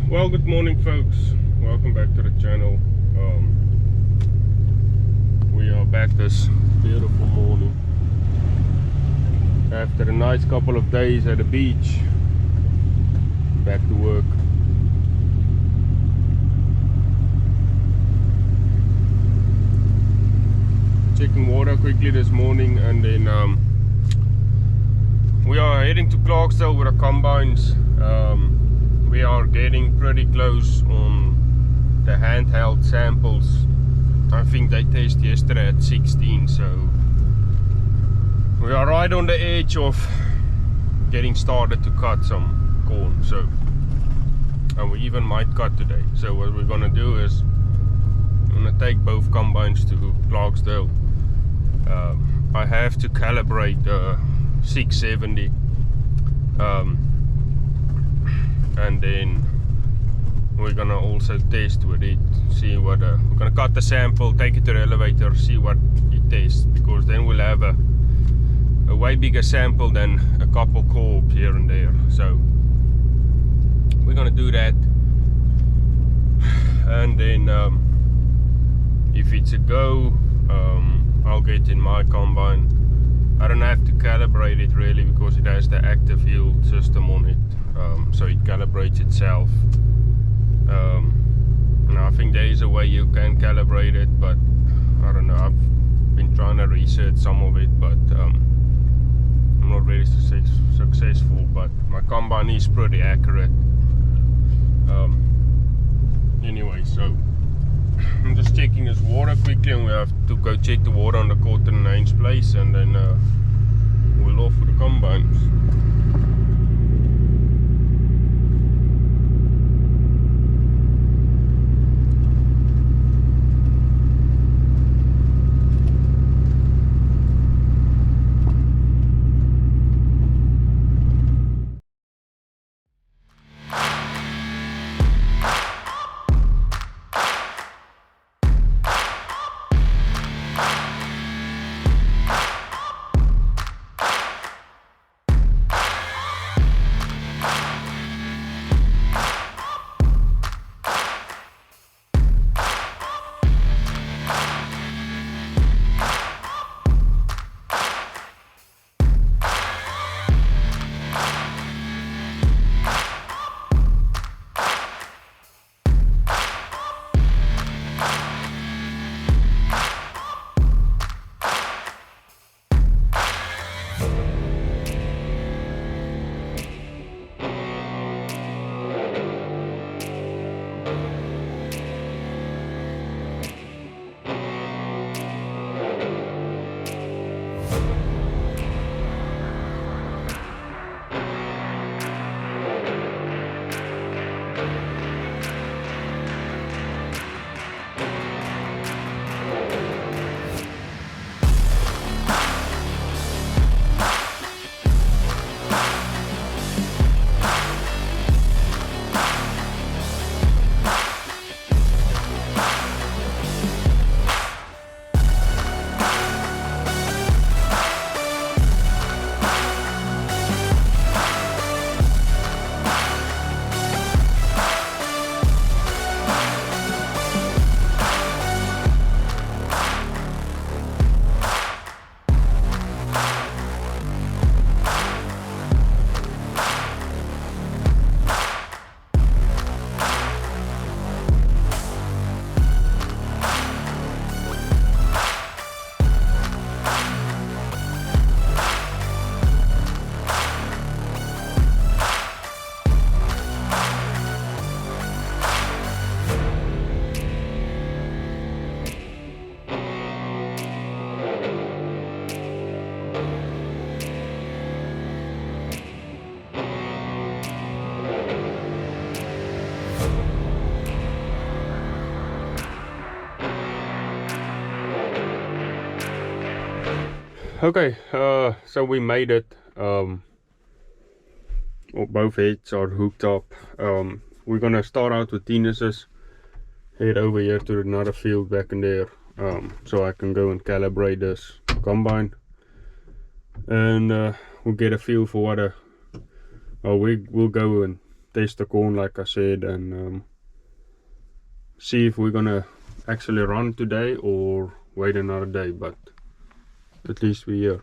Well, good morning folks, welcome back to the channel. We are back this beautiful morning after a nice couple of days at the beach. Back to work. Checking water quickly this morning, and then we are heading to Clarksdale with the combines. We are getting pretty close on the handheld samples. I think they tested yesterday at 16, so we are right on the edge of getting started to cut some corn. So, and we even might cut today. So what we're gonna do is I'm gonna take both combines to Clarksdale. I have to calibrate the 670. And then we're gonna also test with it, see what we're gonna cut the sample, take it to the elevator, see what it tests, because then we'll have a way bigger sample than a couple corbs here and there. So we're gonna do that, and then if it's a go, I'll get in my combine. I don't have to calibrate it really because it has the active yield system on it. So it calibrates itself. And I think there is a way you can calibrate it, but I don't know. I've been trying to research some of it, but I'm not really successful. But my combine is pretty accurate. Anyway, so I'm just checking this water quickly, and we have to go check the water on the Cotton and Haynes place, and then we'll off with the combines. Okay, so we made it. Both heads are hooked up. We're gonna start out with Venus's, head over here to another field back in there, so I can go and calibrate this combine, and we'll get a feel for what we'll go and taste the corn like I said, and see if we're gonna actually run today or wait another day, but at least we're here.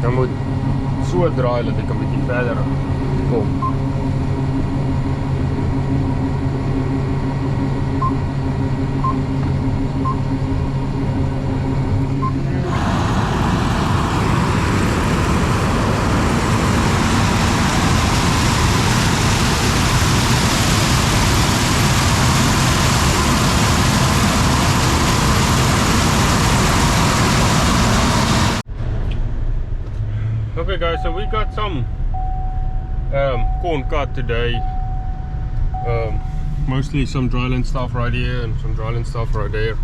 Dan moet so draai dat ek 'n bietjie verder kom. Okay guys, so we got some corn cut today. Mostly some dryland stuff right here and some dryland stuff right there.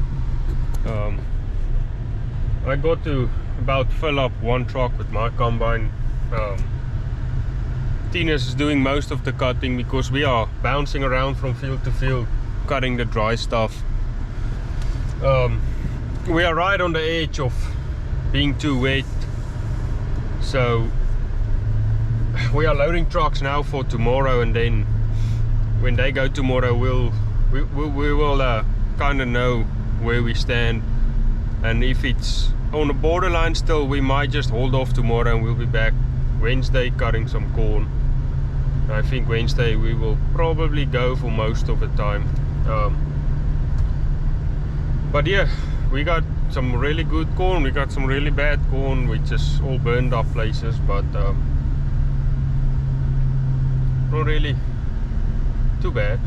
I got to about fill up one truck with my combine. Tinus is doing most of the cutting because we are bouncing around from field to field cutting the dry stuff. We are right on the edge of being too wet. So we are loading trucks now for tomorrow, and then when they go tomorrow we will kind of know where we stand, and if it's on the borderline still, we might just hold off tomorrow and we'll be back Wednesday cutting some corn. I think Wednesday we will probably go for most of the time. But yeah, we got some really good corn, we got some really bad corn which is all burned up places, but not really too bad.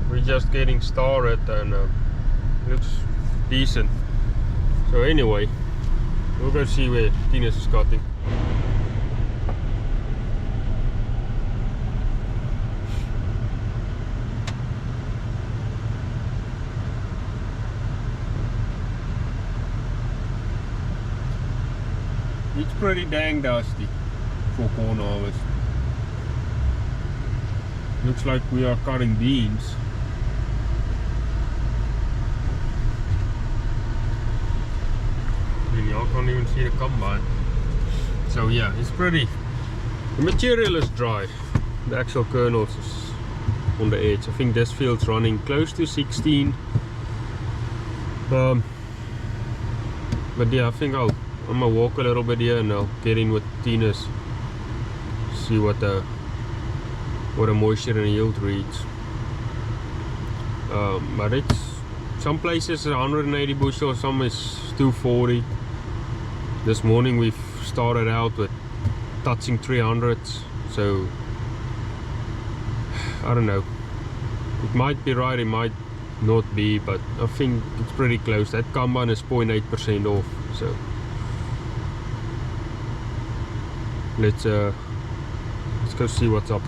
We're just getting started and looks decent. So anyway, we'll go see where Tinus is cutting. It's pretty dang dusty for corn harvest. Looks like we are cutting beans. And y'all can't even see the combine. So yeah, it's pretty. The material is dry. The actual kernels is on the edge. I think this field's running close to 16. But yeah, I think I'm gonna walk a little bit here and I'll get in with Tinus, see what the moisture and yield reads. But some places 180 bushels, some is 240. This morning we've started out with touching 300s, so I don't know. It might be right, it might not be, but I think it's pretty close. That combine is 0.8% off, so let's go see what's up.